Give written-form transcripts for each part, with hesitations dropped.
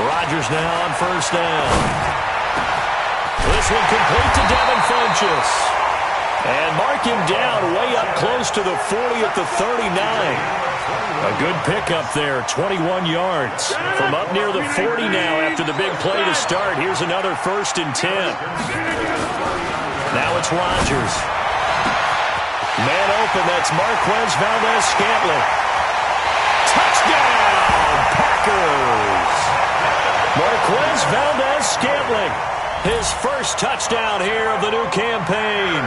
Rodgers now on first down. This one complete to Devin Funchess. And mark him down way up close to the 40 at the 39. A good pickup there, 21 yards. From up near the 40 now after the big play to start. Here's another 1st and 10. Now it's Rodgers. Man open, that's Marquez Valdez-Scantling. Touchdown, Packers! Marquez Valdez-Scantling, his first touchdown here of the new campaign,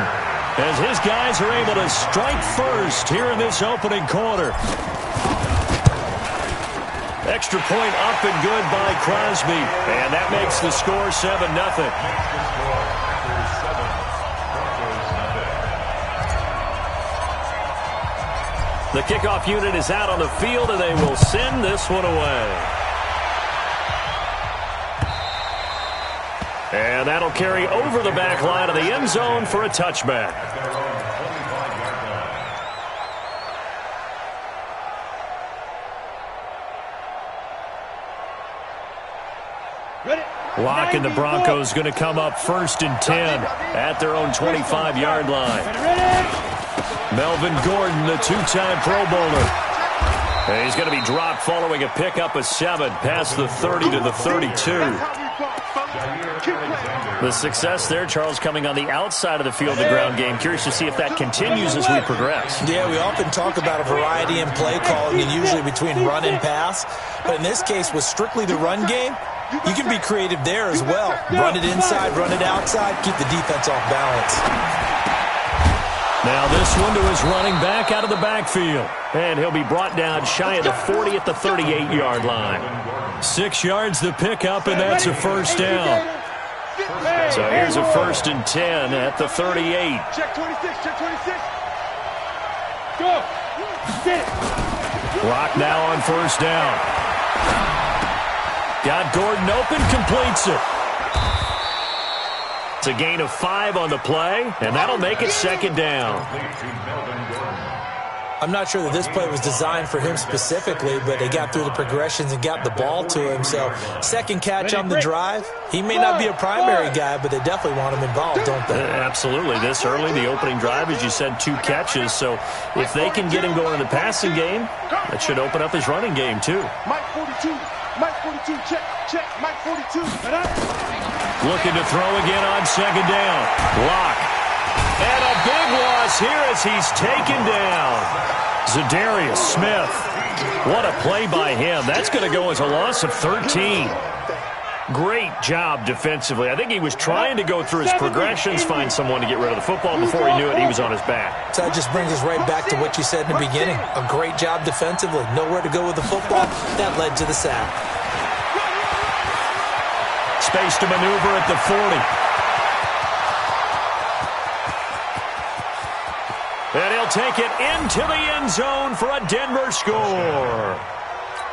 as his guys are able to strike first here in this opening quarter. Extra point up and good by Crosby, and that makes the score 7-0. The kickoff unit is out on the field, and they will send this one away. And that'll carry over the back line of the end zone for a touchback. Locke and the Broncos going to come up 1st and 10 at their own 25-yard line. Melvin Gordon, the 2-time Pro Bowler. And he's going to be dropped following a pickup of 7 past the 30 to the 32. The success there, Charles, coming on the outside of the field, the ground game. Curious to see if that continues as we progress. Yeah, we often talk about a variety in play calling, and usually between run and pass. But in this case, with strictly the run game, you can be creative there as well. Run it inside, run it outside, keep the defense off balance. Now this one to his running back out of the backfield. And he'll be brought down shy of the 40 at the 38-yard line. 6 yards the pickup, and that's a 1st down. So here's a 1st and 10 at the 38. Check 26, check 26. Go. Get it. Locke now on 1st down. Got Gordon open, completes it. It's a gain of 5 on the play, and that'll make it 2nd down. I'm not sure that this play was designed for him specifically, but they got through the progressions and got the ball to him. So, 2nd catch on the drive. He may not be a primary guy, but they definitely want him involved, don't they? Absolutely. This early, the opening drive, as you said, 2 catches. So, if they can get him going in the passing game, that should open up his running game, too. Mike 42. Mike 42, check, check, Mike 42. Looking to throw again on 2nd down. Locke. And a big loss here as he's taken down. Zadarius Smith. What a play by him. That's going to go as a loss of 13. Great job defensively. I think he was trying to go through his progressions, find someone to get rid of the football. Before he knew it, he was on his back. So that just brings us right back to what you said in the beginning. A great job defensively. Nowhere to go with the football. That led to the sack. Space to maneuver at the 40. And he'll take it into the end zone for a Denver score.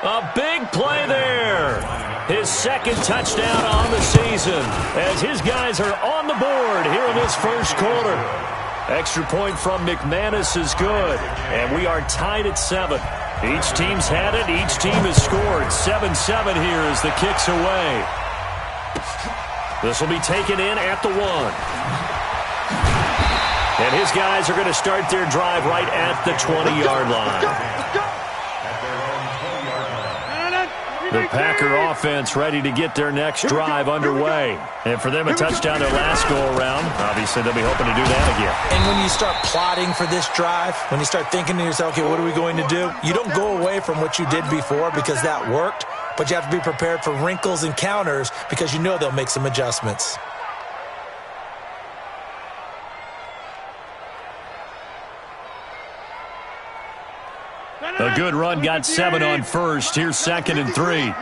A big play there. His 2nd touchdown on the season as his guys are on the board here in this 1st quarter. Extra point from McManus is good, and we are tied at 7. Each team's had it. Each team has scored. 7-7 here as the kick's away. This will be taken in at the 1. And his guys are going to start their drive right at the 20-yard line. The Packer offense ready to get their next drive underway. And for them, a touchdown their last go-around. Obviously, they'll be hoping to do that again. And when you start plotting for this drive, when you start thinking to yourself, okay, what are we going to do? You don't go away from what you did before because that worked, but you have to be prepared for wrinkles and counters because you know they'll make some adjustments. A good run got 7 on 1st. Here's 2nd and 3.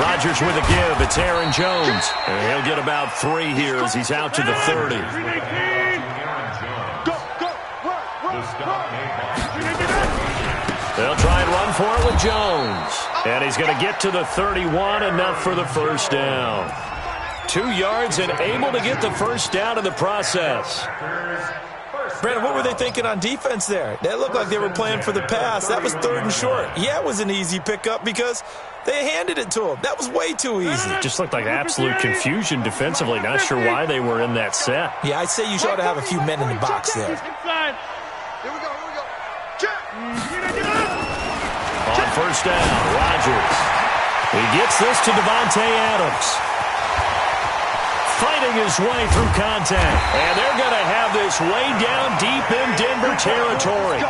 Rodgers with a give. It's Aaron Jones. And he'll get about 3 here as he's out to the 30. They'll try and run for it with Jones. And he's going to get to the 31, enough for the 1st down. 2 yards and able to get the 1st down in the process. Brandon, what were they thinking on defense there? They looked like they were playing for the pass. That was 3rd and short. Yeah, it was an easy pickup because they handed it to him. That was way too easy. Just looked like absolute confusion defensively. Not sure why they were in that set. Yeah, I'd say you ought to have a few men in the box there. Here we go. Check. On first down, Rodgers. He gets this to Davante Adams. Fighting his way through contact. And they're going to have this way down deep in Denver territory.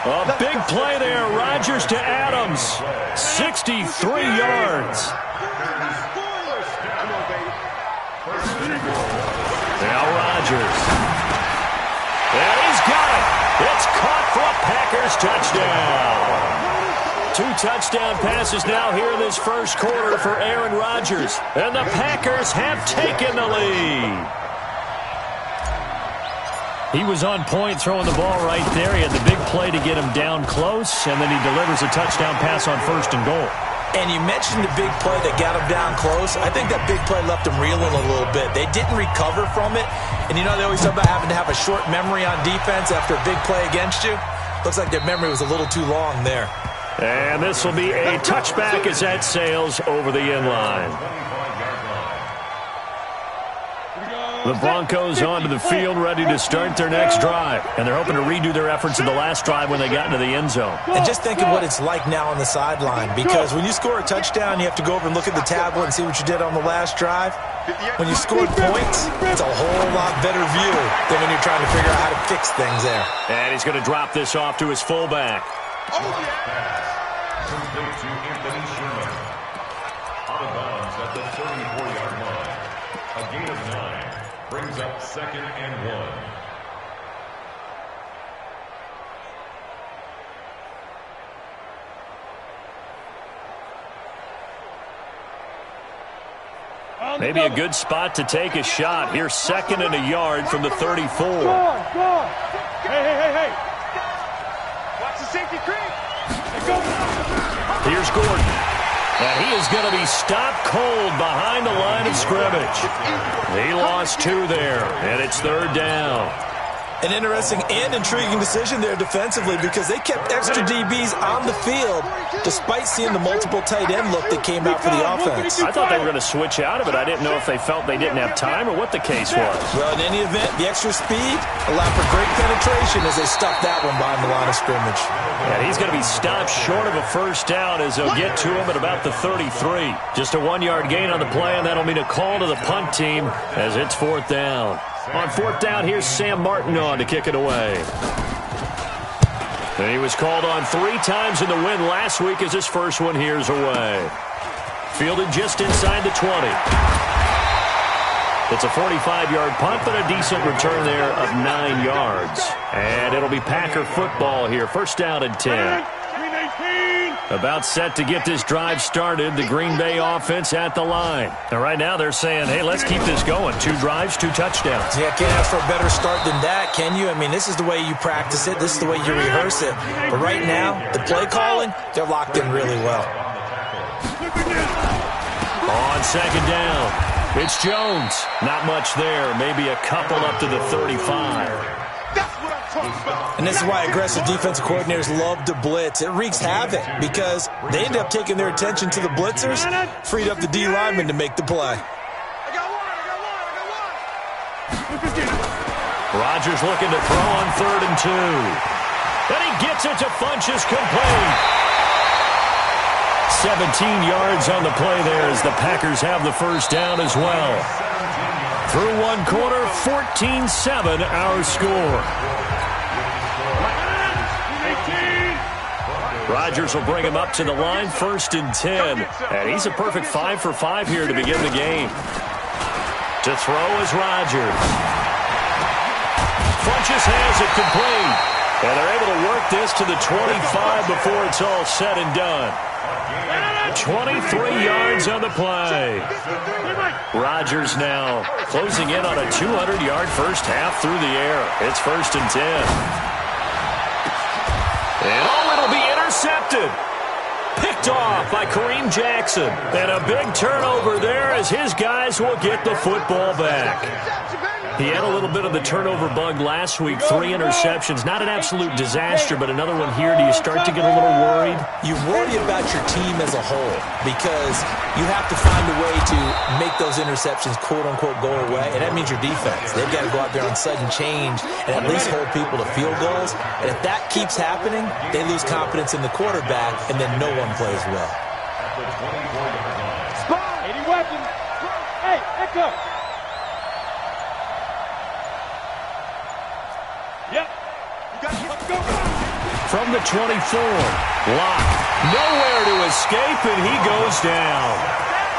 A big play there. Rodgers to Adams. 63 yards. Now Rodgers. And he's got it. It's caught for a Packers touchdown. 2 touchdown passes now here in this first quarter for Aaron Rodgers. And the Packers have taken the lead. He was on point throwing the ball right there. He had the big play to get him down close, and then he delivers a touchdown pass on 1st and goal. And you mentioned the big play that got him down close. I think that big play left him reeling a little bit. They didn't recover from it. And you know they always talk about having to have a short memory on defense after a big play against you. Looks like their memory was a little too long there. And this will be a touchback as that sails over the end line. The Broncos onto the field, ready to start their next drive. And they're hoping to redo their efforts in the last drive when they got into the end zone. And just think of what it's like now on the sideline. Because when you score a touchdown, you have to go over and look at the tablet and see what you did on the last drive. When you scored points, it's a whole lot better view than when you're trying to figure out how to fix things there. And he's going to drop this off to his fullback. Oh, yeah. Complete to Anthony Sherman. Out of bounds at the 34-yard line. A gain of 9 brings up 2nd and 1. Maybe a good spot to take a shot. Here's 2nd and a yard from the 34. Go on. Hey. Watch the safety creep. Go. Here's Gordon. And he is going to be stopped cold behind the line of scrimmage. He lost 2 there, and it's 3rd down. An interesting and intriguing decision there defensively because they kept extra DBs on the field despite seeing the multiple tight end look that came out for the offense. I thought they were going to switch out of it. I didn't know if they felt they didn't have time or what the case was. Well, in any event, the extra speed allowed for great penetration as they stuffed that one behind the line of scrimmage. And he's going to be stopped short of a first down as they'll get to him at about the 33. Just a 1-yard gain on the play, and that'll mean a call to the punt team as it's 4th down. On 4th down, here's Sam Martin on to kick it away. And he was called on 3 times in the win last week as his first one here's away. Fielded just inside the 20. It's a 45-yard punt, but a decent return there of 9 yards. And it'll be Packer football here. First down and 10. About set to get this drive started. The Green Bay offense at the line. And right now they're saying, hey, let's keep this going. 2 drives, 2 touchdowns. Yeah, can't ask for a better start than that, can you? I mean, this is the way you practice it. This is the way you rehearse it. But right now, the play calling, they're locked in really well. On 2nd down, it's Jones. Not much there. Maybe a couple up to the 35. And this is why aggressive defensive coordinators love to blitz. It wreaks havoc because they end up taking their attention to the blitzers, freed up the D lineman to make the play. Rodgers looking to throw on 3rd and 2. And he gets it to Funchess complete. 17 yards on the play there as the Packers have the first down as well. Through 1 quarter, 14-7 our score. Rodgers will bring him up to the line, 1st and 10. And he's a perfect 5 for 5 here to begin the game. To throw is Rodgers. Funchess has it complete. And they're able to work this to the 25 before it's all said and done. 23 yards on the play. Rodgers now closing in on a 200-yard first half through the air. It's 1st and 10. And it'll be intercepted. Picked off by Kareem Jackson. And a big turnover there as his guys will get the football back. He had a little bit of the turnover bug last week, 3 interceptions. Not an absolute disaster, but another one here. Do you start to get a little worried? You worry about your team as a whole because you have to find a way to make those interceptions, quote-unquote, go away, and that means your defense. They've got to go out there on sudden change and at least hold people to field goals. And if that keeps happening, they lose confidence in the quarterback, and then no one plays well. At the 24-yard line. Spy! 80 weapons! Hey, echo! Yep. You got it. Let's go. From the 24, Locke, nowhere to escape, and he goes down.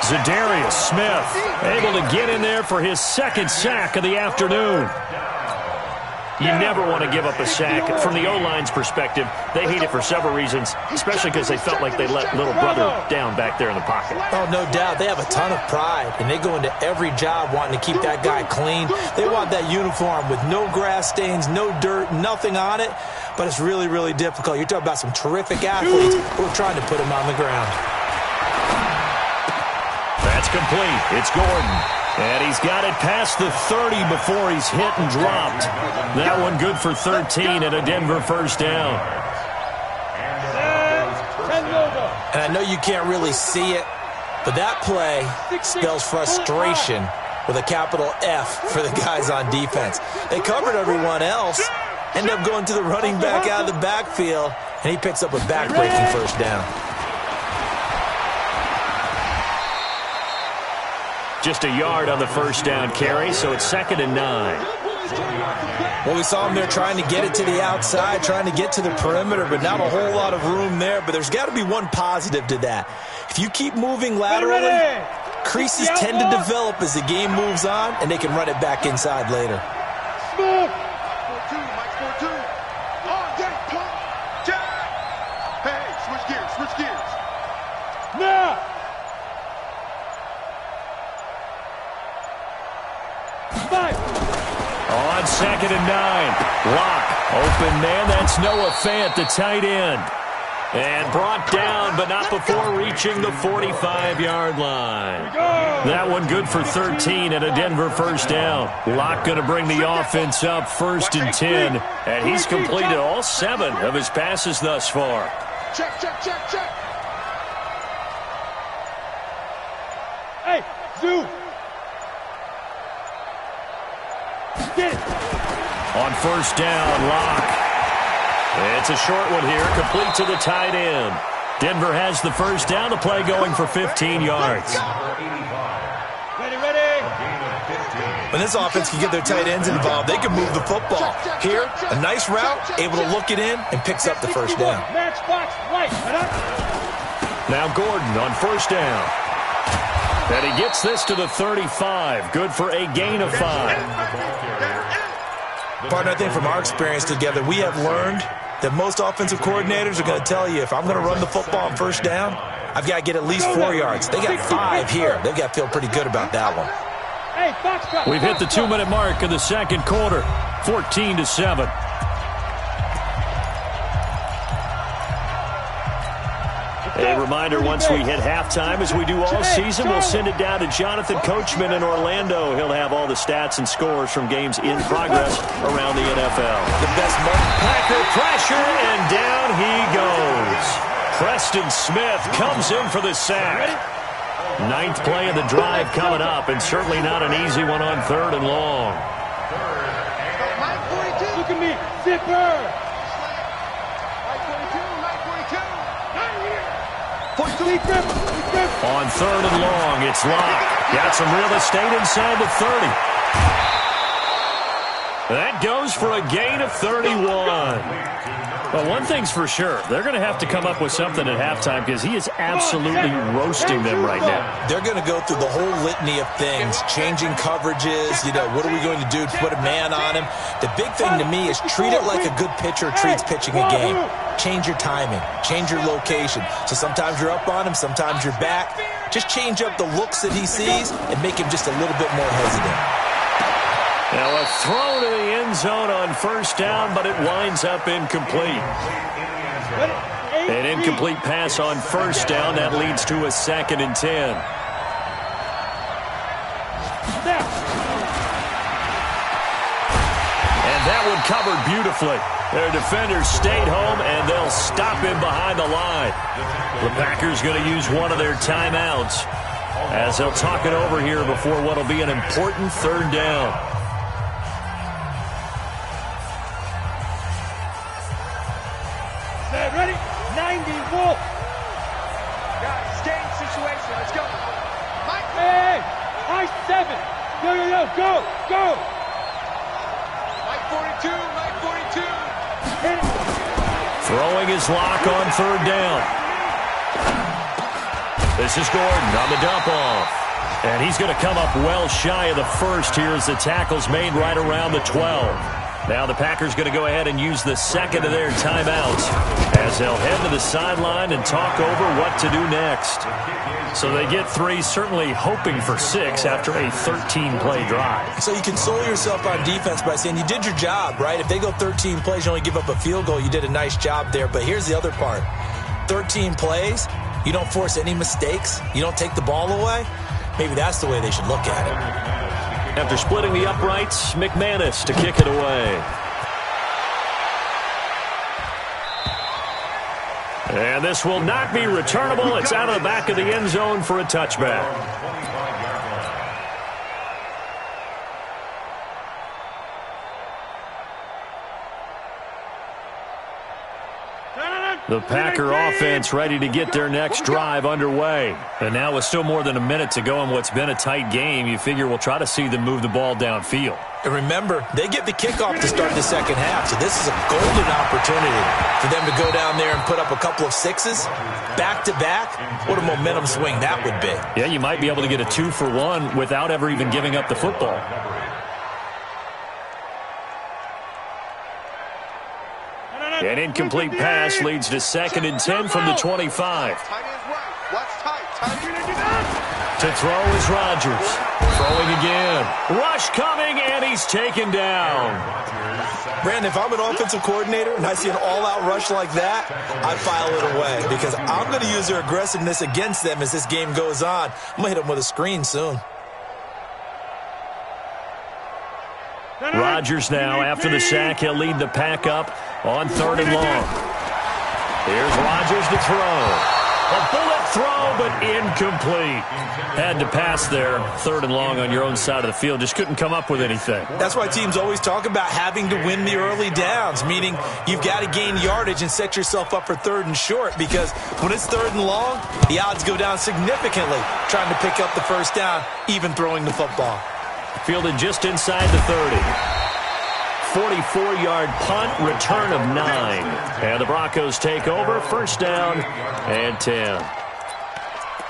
Zadarius Smith able to get in there for his second sack of the afternoon. You never want to give up a sack. From the O-line's perspective, they hate it for several reasons, especially because they felt like they let little brother down back there in the pocket. Oh, no doubt. They have a ton of pride, and they go into every job wanting to keep that guy clean. They want that uniform with no grass stains, no dirt, nothing on it, but it's really, really difficult. You're talking about some terrific athletes who are trying to put him on the ground. That's complete. It's Gordon. And he's got it past the 30 before he's hit and dropped. That one good for 13 and a Denver first down. And I know you can't really see it, but that play spells frustration with a capital F for the guys on defense. They covered everyone else, end up going to the running back out of the backfield, and he picks up a back-breaking first down. Just a yard on the first down carry, so it's 2nd and 9. Well, we saw him there trying to get it to the outside, trying to get to the perimeter, but not a whole lot of room there. But there's got to be one positive to that. If you keep moving laterally, creases tend to develop as the game moves on, and they can run it back inside later. Smooth! Hey, switch gears. Now! On 2nd and 9, Locke, open man, that's Noah Fant, the tight end. And brought down, but not before reaching the 45-yard line. That one good for 13 and a Denver first down. Locke going to bring the offense up 1st and 10, and he's completed all 7 of his passes thus far. Check. Hey, Zoo! Get it! On first down, Locke. It's a short one here, complete to the tight end. Denver has the first down, the play going for 15 yards. Ready! When this offense can get their tight ends involved, they can move the football. Here, a nice route, able to look it in, and picks up the first down. Matchbox right. Now Gordon on first down. And he gets this to the 35. Good for a gain of 5. Partner, I think from our experience together, we have learned that most offensive coordinators are going to tell you, if I'm going to run the football on first down, I've got to get at least 4 yards. They got 5 here. They've got to feel pretty good about that one. We've hit the 2-minute mark of the second quarter, 14-7. A reminder, once we hit halftime, as we do all season, we'll send it down to Jonathan Coachman in Orlando. He'll have all the stats and scores from games in progress around the NFL. The best moment. Packer pressure, and down he goes. Preston Smith comes in for the sack. 9th play of the drive coming up, and certainly not an easy one on 3rd and long. Look at me, zipper! On 3rd and long, it's Locke. Got some real estate inside the 30. That goes for a gain of 31. Well, one thing's for sure. They're going to have to come up with something at halftime because he is absolutely roasting them right now. They're going to go through the whole litany of things, changing coverages, what are we going to do to put a man on him? The big thing to me is treat it like a good pitcher treats pitching a game. Change your timing, change your location. So sometimes you're up on him, sometimes you're back. Just change up the looks that he sees and make him just a little bit more hesitant. Now a throw to the end zone on first down, but it winds up incomplete. An incomplete pass on first down. That leads to a 2nd and 10. That one covered beautifully. Their defenders stayed home, and they'll stop him behind the line. The Packers going to use one of their timeouts as they'll talk it over here before what will be an important third down. Ready? 90, Wolf. Guys, game situation. Let's go. Mike. Hey, I-7. Go. Mike 42, Mike 42. Hit it. Throwing his lock on third down. This is Gordon on the dump off. And he's going to come up well shy of the first here as the tackle's made right around the 12. Now the Packers going to go ahead and use the second of their timeouts as they'll head to the sideline and talk over what to do next. So they get 3, certainly hoping for 6 after a 13-play drive. So you console yourself on defense by saying you did your job, right? If they go 13 plays, you only give up a field goal, you did a nice job there. But here's the other part. 13 plays, you don't force any mistakes, you don't take the ball away. Maybe that's the way they should look at it. After splitting the uprights, McManus to kick it away. And this will not be returnable. It's out of the back of the end zone for a touchback. The Packer offense ready to get their next drive underway. And now with still more than a minute to go in what's been a tight game, you figure we'll try to see them move the ball downfield. And remember, they get the kickoff to start the second half, so this is a golden opportunity for them to go down there and put up a couple of 6s back-to-back. What a momentum swing that would be. Yeah, you might be able to get a 2-for-1 without ever even giving up the football. An incomplete pass leads to 2nd and 10 from the 25. To throw is Rodgers. Throwing again. Rush coming, and he's taken down. Brandon, if I'm an offensive coordinator and I see an all-out rush like that, I file it away because I'm going to use their aggressiveness against them as this game goes on. I'm going to hit them with a screen soon. Rodgers now, after the sack, he'll lead the pack up on 3rd and long. Here's Rodgers to throw. A bullet throw, but incomplete. Had to pass there, 3rd and long on your own side of the field. Just couldn't come up with anything. That's why teams always talk about having to win the early downs, meaning you've got to gain yardage and set yourself up for 3rd and short, because when it's 3rd and long, the odds go down significantly trying to pick up the first down, even throwing the football. Fielded just inside the 30. 44-yard punt, return of 9. And the Broncos take over, 1st down and 10.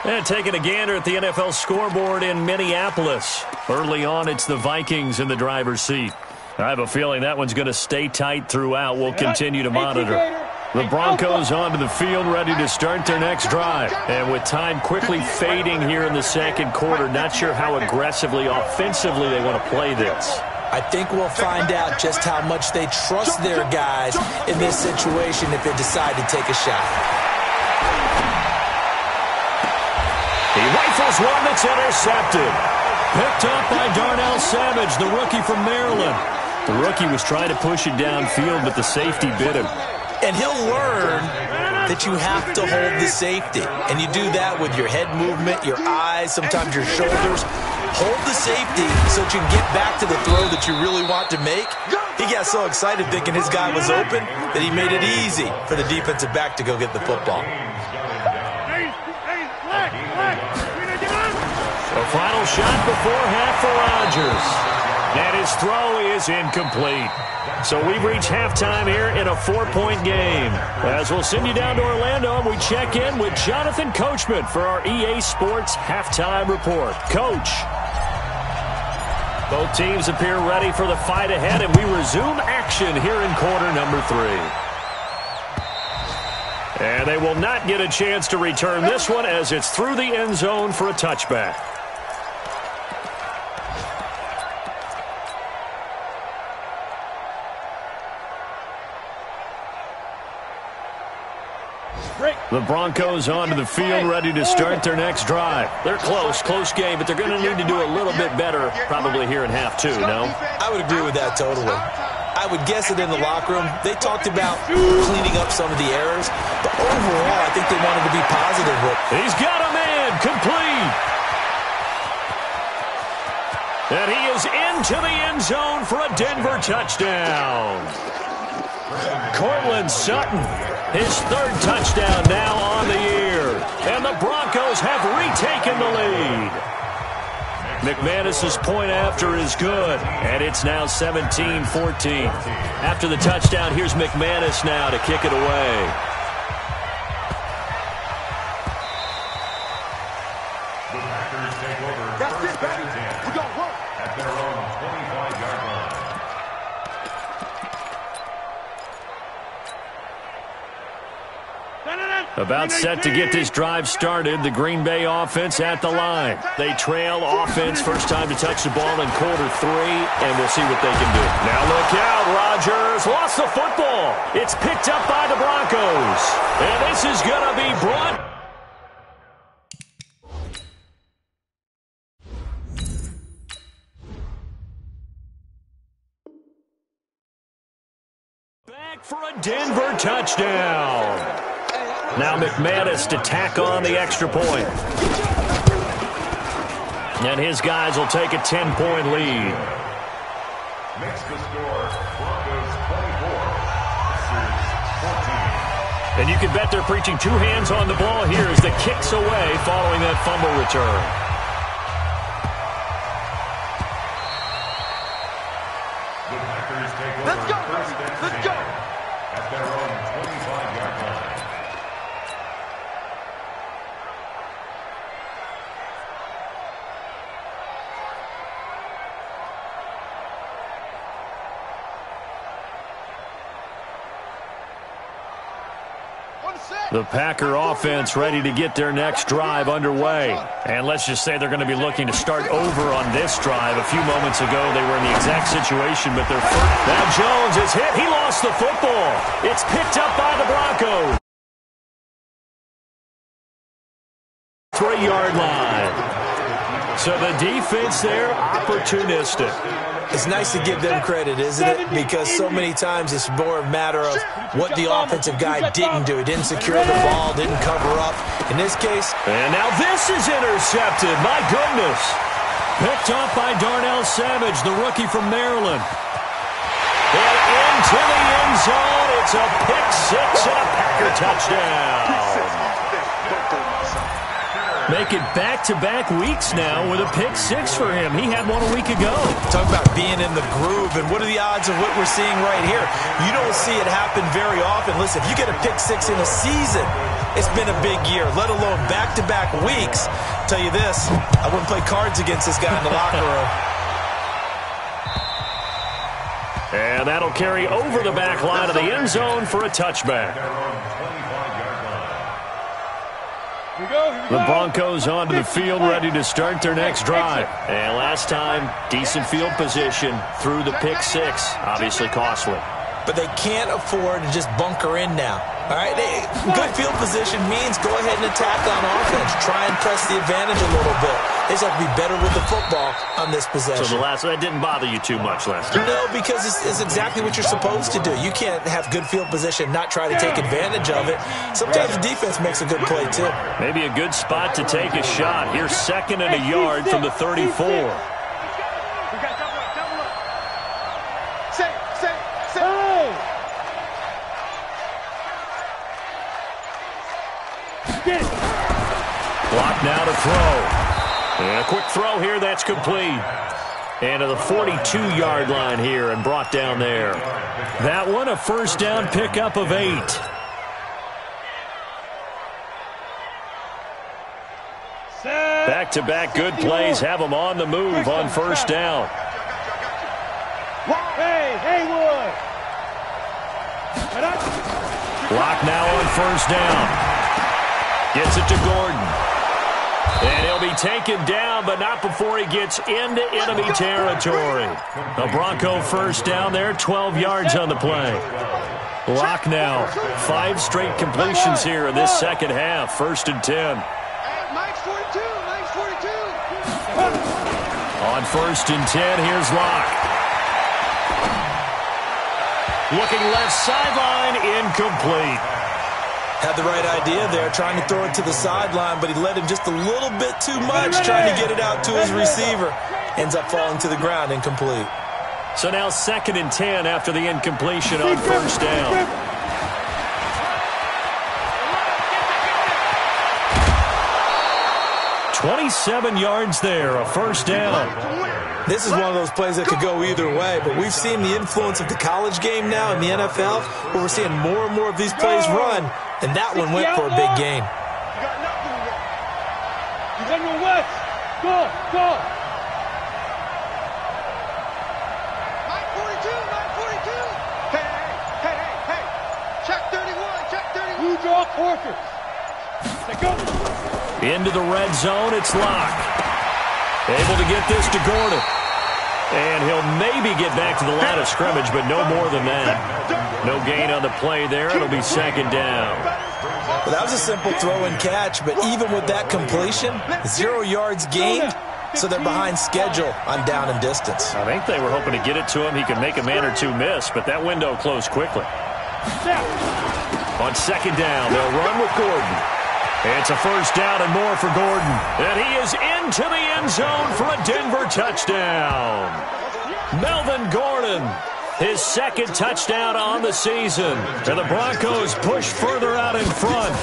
And taking a gander at the NFL scoreboard in Minneapolis. Early on, it's the Vikings in the driver's seat. I have a feeling that one's going to stay tight throughout. We'll continue to monitor. The Broncos onto the field, ready to start their next drive. And with time quickly fading here in the 2nd quarter, not sure how aggressively, offensively they want to play this. I think we'll find out just how much they trust their guys in this situation if they decide to take a shot. He rifles one that's intercepted. Picked up by Darnell Savage, the rookie from Maryland. The rookie was trying to push it downfield, but the safety bit him. And he'll learn that you have to hold the safety. And you do that with your head movement, your eyes, sometimes your shoulders. Hold the safety so that you can get back to the throw that you really want to make. He got so excited thinking his guy was open that he made it easy for the defensive back to go get the football. The final shot before half for Rodgers. And his throw is incomplete. So we've reached halftime here in a 4-point game. As we'll send you down to Orlando, and we check in with Jonathan Coachman for our EA Sports Halftime Report. Coach. Both teams appear ready for the fight ahead, and we resume action here in quarter number 3. And they will not get a chance to return this one as it's through the end zone for a touchback. The Broncos onto the field, ready to start their next drive. They're close game, but they're going to need to do a little bit better probably here in half 2, no? I would agree with that totally. I would guess that in the locker room, they talked about cleaning up some of the errors, but overall, I think they wanted to be positive with it. He's got a man, complete. And he is into the end zone for a Denver touchdown. Cortland Sutton, his third touchdown now on the year. And the Broncos have retaken the lead. McManus's point after is good, and it's now 17-14. After the touchdown, here's McManus now to kick it away. The Packers take over first and 10 at their own 25-yard line. About set to get this drive started. The Green Bay offense at the line. They trail offense. First time to touch the ball in quarter 3, and we'll see what they can do. Now look out, Rodgers lost the football. It's picked up by the Broncos. And this is going to be brought back for a Denver touchdown. Now McManus to tack on the extra point. And his guys will take a 10-point lead. Makes the score Broncos 24, Packers 14. And you can bet they're preaching two hands on the ball here as the kick's away following that fumble return. The Packers take over first and 10 at their own 25-yard line. The Packer offense ready to get their next drive underway. And let's just say they're going to be looking to start over on this drive. A few moments ago, they were in the exact situation, but they're first. Now Jones is hit. He lost the football. It's picked up by the Broncos. 3-yard line. So the defense there, opportunistic. It's nice to give them credit, isn't it? Because so many times it's more a matter of what the offensive guy didn't do. He didn't secure the ball, didn't cover up. In this case. And now this is intercepted. My goodness. Picked off by Darnell Savage, the rookie from Maryland. And into the end zone. It's a pick-6 and a Packer touchdown. Make it back-to-back weeks now with a pick-6 for him. He had one a week ago. Talk about being in the groove, and what are the odds of what we're seeing right here? You don't see it happen very often. Listen, if you get a pick-6 in a season, it's been a big year, let alone back-to-back weeks. I'll tell you this, I wouldn't play cards against this guy in the locker room. And that'll carry over the back line of the end zone for a touchback. The Broncos onto the field, ready to start their next drive. And last time, decent field position through the pick-6. Obviously costly. But they can't afford to just bunker in now. All right, good field position means go ahead and attack on offense. Try and press the advantage a little bit. They just have to be better with the football on this possession. So that didn't bother you too much last time? No, because it's exactly what you're supposed to do. You can't have good field position, not try to take advantage of it. Sometimes the defense makes a good play, too. Maybe a good spot to take a shot. Here's 2nd and a yard from the 34. Block now to throw. And a quick throw here, that's complete. And to the 42-yard line here and brought down there. That one, a first down pickup of 8. Back-to-back good plays have them on the move on first down. Hey, Haywood! Block now on first down. Gets it to Gordon. And he'll be taken down, but not before he gets into enemy territory. A Bronco first down there, 12 yards on the play. Lock now. 5 straight completions here in this second half. 1st and 10. Mike's 42. Mike's 42. On 1st and 10, here's Locke. Looking left sideline, incomplete. Had the right idea there, trying to throw it to the sideline, but he led him just a little bit too much, trying to get it out to his receiver. Ends up falling to the ground, incomplete. So now 2nd and 10 after the incompletion on first down. "27 yards there, a first down." This is one of those plays that could go either way, but we've seen the influence of the college game now in the NFL, where we're seeing more and more of these plays run, and that one went for a big gain. You got no West. Go, go. 942. Hey. Check 31. Blue draw quarters. Let's go. Into the red zone, it's Locke. Able to get this to Gordon. And he'll maybe get back to the line of scrimmage, but no more than that. No gain on the play there. It'll be 2nd down. Well, that was a simple throw and catch, but even with that completion, 0 yards gained, so they're behind schedule on down and distance. I think they were hoping to get it to him. He could make a man or two miss, but that window closed quickly. On 2nd down, they'll run with Gordon. It's a first down and more for Gordon. And he is into the end zone for a Denver touchdown. Melvin Gordon, his 2nd touchdown on the season. And the Broncos push further out in front.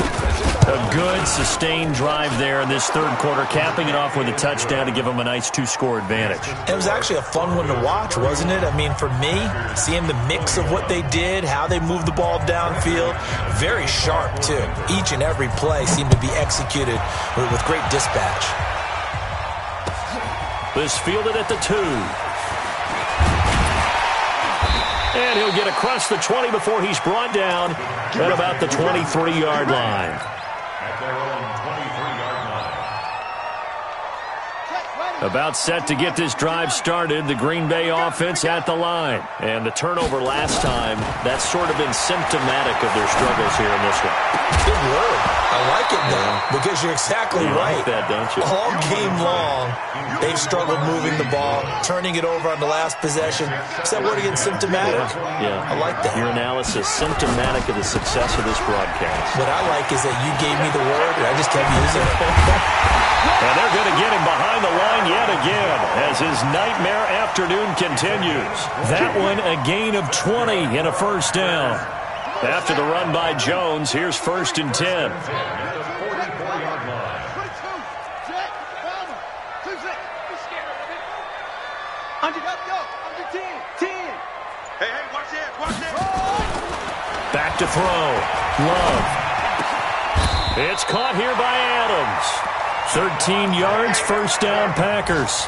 A good, sustained drive there in this 3rd quarter, capping it off with a touchdown to give them a nice 2-score advantage. It was actually a fun one to watch, wasn't it? I mean, for me, seeing the mix of what they did, how they moved the ball downfield, very sharp, too. Each and every play seemed to be executed with great dispatch. This fielded at the 2. And he'll get across the 20 before he's brought down at about the 23-yard line. At their own 23-yard line. About set to get this drive started, the Green Bay offense at the line. And the turnover last time, that's sort of been symptomatic of their struggles here in this one. Good word. I like it, though, because you're exactly right. Like that, don't you? All game long, they've struggled moving the ball, turning it over on the last possession. Is that word again, symptomatic? Yeah. I like that. Your analysis, symptomatic of the success of this broadcast. What I like is that you gave me the word, and I just kept using it. And they're going to get him behind the line yet again as his nightmare afternoon continues. That one, a gain of 20 and a first down. After the run by Jones, here's 1st and 10. Back to throw. Love. It's caught here by Adams. 13 yards, first down, Packers.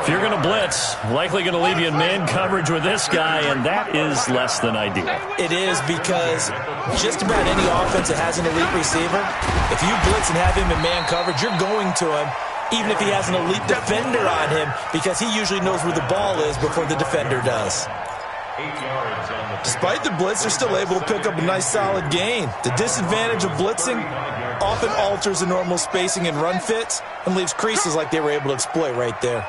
If you're going to blitz, likely going to leave you in man coverage with this guy, and that is less than ideal. It is, because just about any offense that has an elite receiver, if you blitz and have him in man coverage, you're going to him, even if he has an elite defender on him, because he usually knows where the ball is before the defender does. Despite the blitz, they're still able to pick up a nice solid gain. The disadvantage of blitzing often alters the normal spacing and run fits and leaves creases like they were able to exploit right there.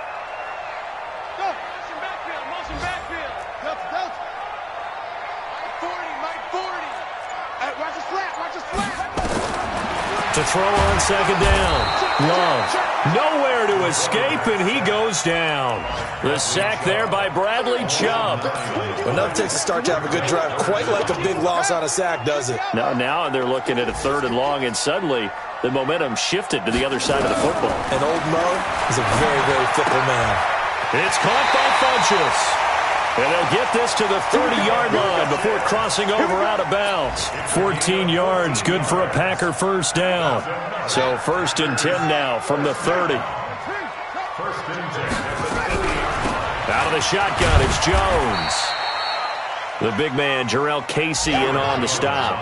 To throw on 2nd down. Love. Nowhere to escape, and he goes down. The sack there by Bradley Chubb. Well, nothing takes a start to have a good drive quite like a big loss on a sack, does it? Now they're looking at a 3rd and long, and suddenly the momentum shifted to the other side of the football. And old Mo is a very, very fickle man. It's caught by Funchess. And they'll get this to the 30-yard line before crossing over out of bounds. 14 yards, good for a Packer first down. So 1st and 10 now from the 30. Out of the shotgun, it's Jones. The big man, Jarrell Casey, in on the stop.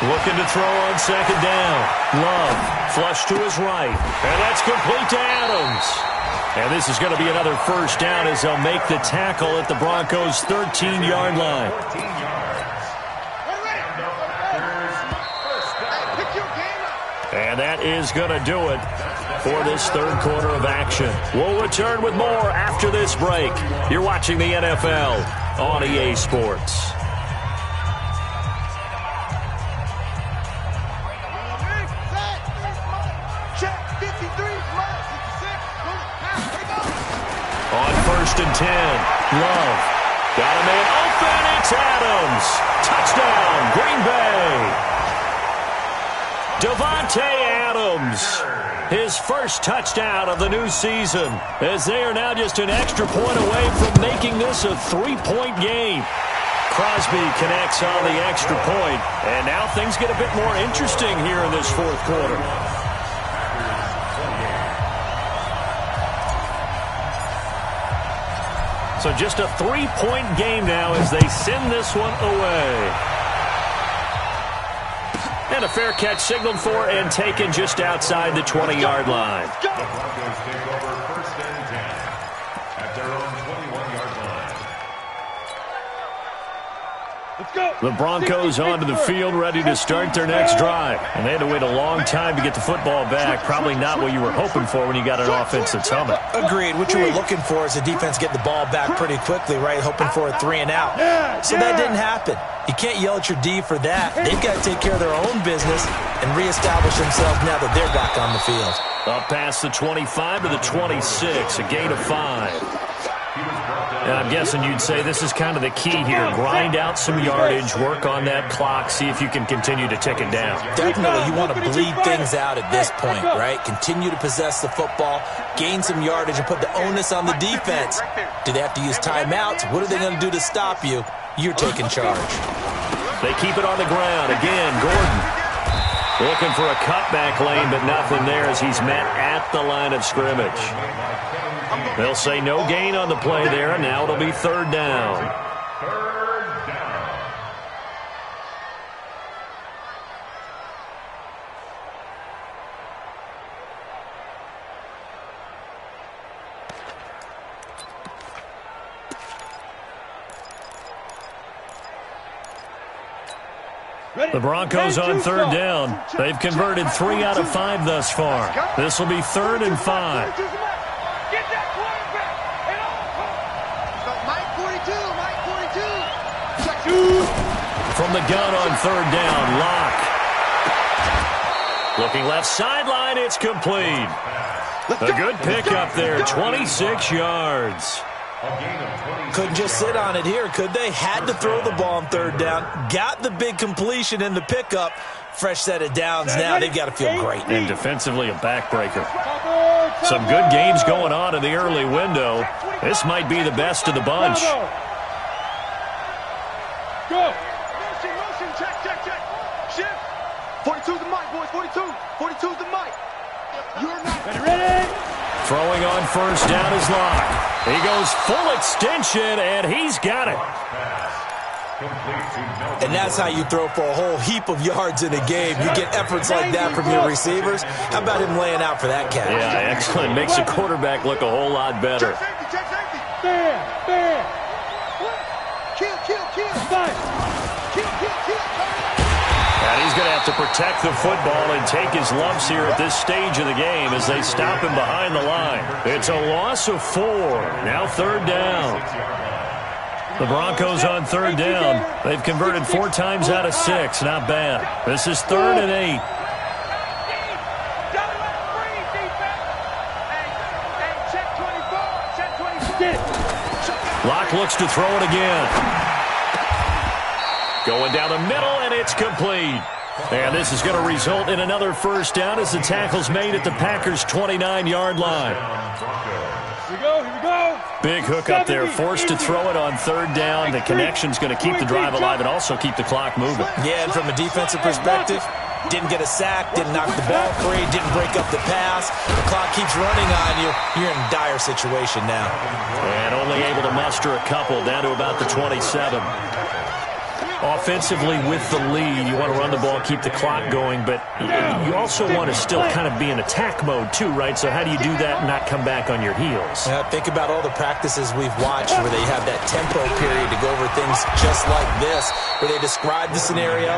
Looking to throw on 2nd down. Love, flush to his right. And that's complete to Adams. And this is going to be another first down as they'll make the tackle at the Broncos' 13-yard line. And that is going to do it for this third quarter of action. We'll return with more after this break. You're watching the NFL on EA Sports. On 1st and 10, Love. Got a man open, it's Adams. Touchdown, Green Bay. Davante Adams, his first touchdown of the new season, as they are now just an extra point away from making this a 3-point game. Crosby connects on the extra point, and now things get a bit more interesting here in this fourth quarter. So just a 3-point game now as they send this one away. And a fair catch signaled for and taken just outside the 20-yard line. The Broncos take over 1st and 10 at their own 21-yard line. Let's go. The Broncos onto the field, ready to start their next drive. And they had to wait a long time to get the football back. Probably not what you were hoping for when you got an offense that's humming. Agreed. What you were looking for is the defense get the ball back pretty quickly, right? Hoping for a 3-and-out. So that didn't happen. You can't yell at your D for that. They've got to take care of their own business and reestablish themselves now that they're back on the field. Up past the 25 to the 26, a gain of 5. And I'm guessing you'd say this is kind of the key here. Grind out some yardage, work on that clock, see if you can continue to tick it down. Definitely, you want to bleed things out at this point, right? Continue to possess the football, gain some yardage, and put the onus on the defense. Do they have to use timeouts? What are they going to do to stop you? You're taking charge. They keep it on the ground. Again, Gordon looking for a cutback lane, but nothing there as he's met at the line of scrimmage. They'll say no gain on the play there, and now it'll be 3rd down. Third down. The Broncos on 3rd down. They've converted 3 out of 5 thus far. This will be 3rd and 5. From the gun on 3rd down, Locke. Looking left sideline, it's complete. A good pickup there, 26 yards. Couldn't just sit on it here, could they? Had to throw the ball on 3rd down. Got the big completion in the pickup. Fresh set of downs now. They've got to feel great. And defensively, a backbreaker. Some good games going on in the early window. This might be the best of the bunch. Go. Motion, check. Shift. 42's the mic, boys. 42's the mic. You're not Ready? Throwing on 1st down is Locke. He goes full extension, and he's got it. And that's how you throw for a whole heap of yards in a game. You get efforts like that from your receivers. How about him laying out for that catch? Yeah, excellent. Makes the quarterback look a whole lot better. check safety. Bam. Kill. And he's going to have to protect the football and take his lumps here at this stage of the game as they stop him behind the line. It's a loss of 4. Now 3rd down. The Broncos on 3rd down. They've converted 4 times out of 6. Not bad. This is 3rd and 8. Locke looks to throw it again. Going down the middle, and it's complete. And this is going to result in another 1st down as the tackle's made at the Packers' 29-yard line. Here we go. Big hook up there, forced to throw it on 3rd down. The connection's going to keep the drive alive and also keep the clock moving. Yeah, and from a defensive perspective, didn't get a sack, didn't knock the ball free, didn't break up the pass. The clock keeps running on you. You're in a dire situation now. And only able to muster a couple down to about the 27. Offensively with the lead, you want to run the ball, keep the clock going, but you also want to still kind of be in attack mode too, right? So how do you do that and not come back on your heels? Think about all the practices we've watched where they have that tempo period to go over things just like this, where they describe the scenario,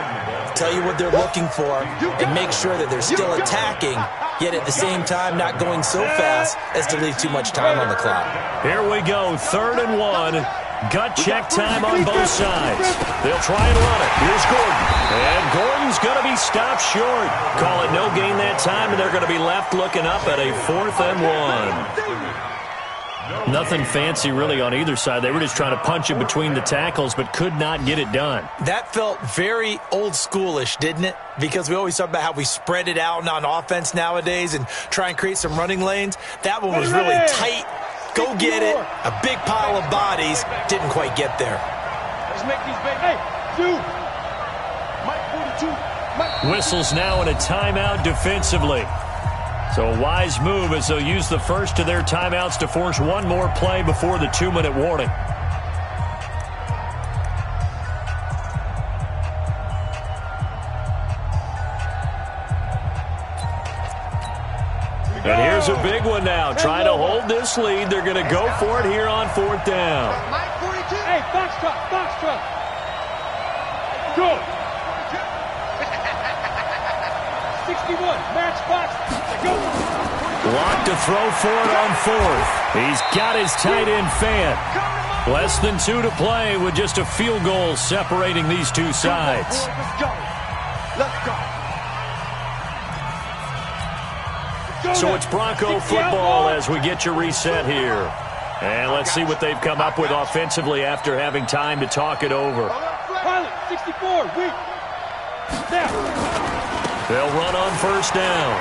tell you what they're looking for, and make sure that they're still attacking, yet at the same time not going so fast as to leave too much time on the clock. Here we go, 3rd and 1. Gut check time on both sides. They'll try and run it. Here's Gordon. And Gordon's going to be stopped short. Call it no gain that time, and they're going to be left looking up at a 4th and 1. Nothing fancy really on either side. They were just trying to punch it between the tackles, but could not get it done. That felt very old schoolish, didn't it? Because we always talk about how we spread it out on offense nowadays and try and create some running lanes. That one was really tight. Go get it. A big pile of bodies. Didn't quite get there. Let's make these big. Hey, dude. Mike 42. Whistles now in a timeout defensively. So a wise move as they'll use the first of their timeouts to force one more play before the 2-minute warning. And here's a big one now. Trying to hold this lead. They're going to go for it here on 4th down. Hey, box truck. Go. 61, match box. Go. Lock to throw for it on 4th. He's got his tight end fan. Less than 2 to play with just a field goal separating these two sides. Let's go. So it's Bronco football as we get you reset here. And let's see what they've come up with offensively after having time to talk it over. Pilot, 64, weak. Now. They'll run on 1st down.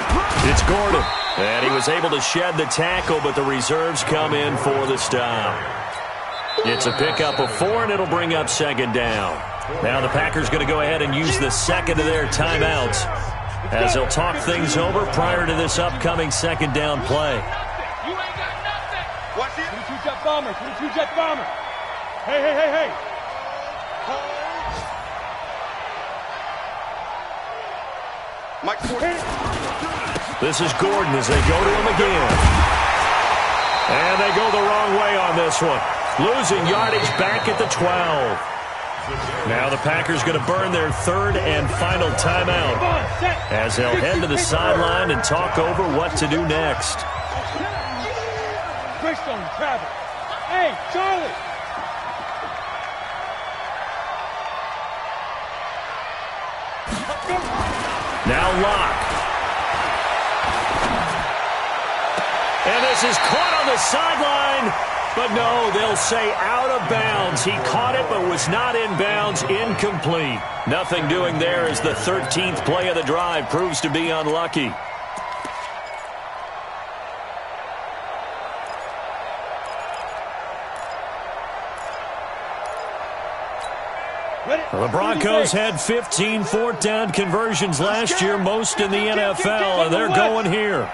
It's Gordon. And he was able to shed the tackle, but the reserves come in for the stop. It's a pickup of 4, and it'll bring up 2nd down. Now the Packers going to go ahead and use the second of their timeouts as they'll talk things over prior to this upcoming 2nd down play. You ain't got nothing. Watch it. 22-jet bomber. 22-jet bomber. Hey. Mike 40. This is Gordon as they go to him again. And they go the wrong way on this one. Losing yardage back at the 12. Now the Packers going to burn their 3rd and final timeout as they'll head to the sideline and talk over what to do next. Greystone, Travis. Hey, Charlie. Now Locke. And this is caught on the sideline. But no, they'll say out of bounds. He caught it but was not in bounds. Incomplete. Nothing doing there as the 13th play of the drive proves to be unlucky. Well, the Broncos had 15 4th down conversions last year, most in the NFL, and they're going here.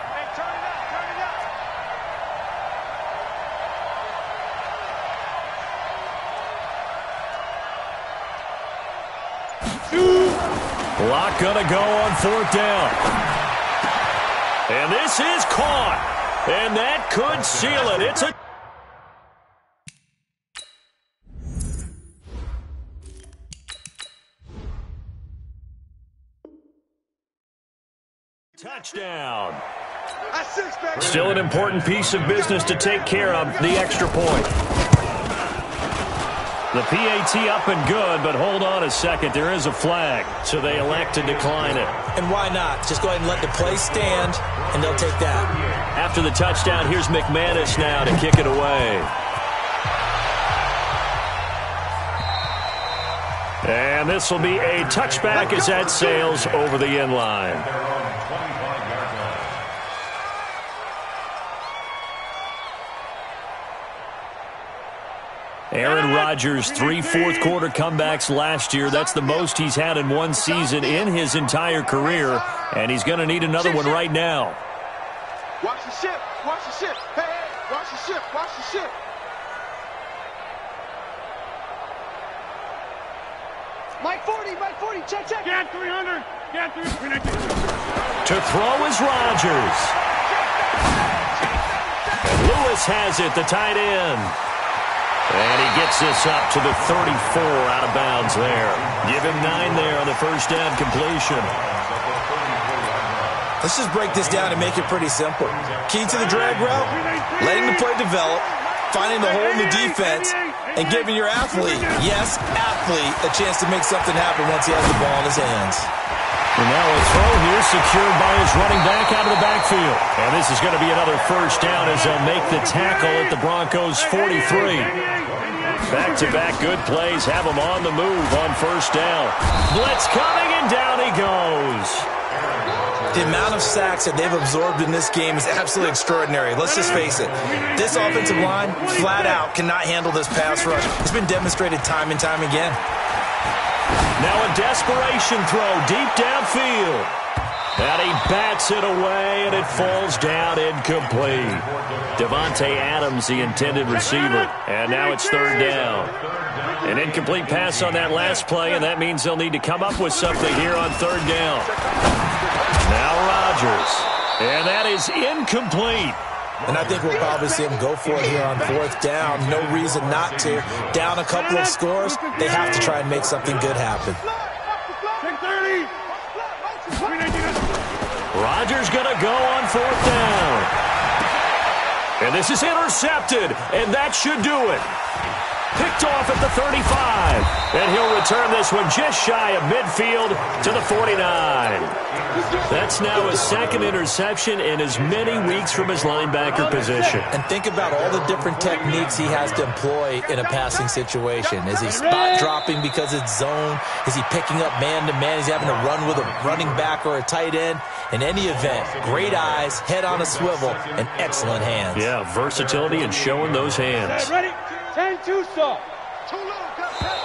Lock gonna go on 4th down. And this is caught. And that could seal it. It's a touchdown. Still an important piece of business to take care of, the extra point. The PAT up and good, but hold on a second. There is a flag, so they elect to decline it. And why not? Just go ahead and let the play stand, and they'll take that. After the touchdown, here's McManus now to kick it away. And this will be a touchback as that sails over the end line. Aaron Rodgers, 3 fourth-quarter comebacks last year. That's the most he's had in one season in his entire career, and he's going to need another one right now. Watch the ship. Watch the ship. Hey, watch the ship. Watch the ship. Mike 40, check. Get 300. Get 300. To throw is Rodgers. And Lewis has it, the tight end. And he gets this up to the 34 out of bounds there. Give him 9 there on the first down completion. Let's just break this down and make it pretty simple. Key to the drag route, letting the play develop, finding the hole in the defense, and giving your athlete, yes, athlete, a chance to make something happen once he has the ball in his hands. And now a throw here secured by his running back out of the backfield. And this is going to be another first down as they'll make the tackle at the Broncos' 43. Back-to-back good plays have them on the move on first down. Blitz coming, and down he goes. The amount of sacks that they've absorbed in this game is absolutely extraordinary. Let's just face it. This offensive line, flat out, cannot handle this pass rush. It's been demonstrated time and time again. Now a desperation throw deep downfield. And he bats it away, and it falls down incomplete. Devontae Adams, the intended receiver. And now it's third down. An incomplete pass on that last play, and that means they'll need to come up with something here on third down. Now Rodgers. And that is incomplete. And I think we'll probably see him go for it here on fourth down. No reason not to. Down a couple of scores, they have to try and make something good happen. Rodgers going to go on fourth down. And this is intercepted, and that should do it. Picked off at the 35. And he'll return this one just shy of midfield to the 49. That's now his second interception in as many weeks from his linebacker position. And think about all the different techniques he has to employ in a passing situation. Is he spot dropping because it's zone? Is he picking up man-to-man? Is he having to run with a running back or a tight end? In any event, great eyes, head on a swivel, and excellent hands. Yeah, versatility and showing those hands. Ready? 10-2 stop. Too low,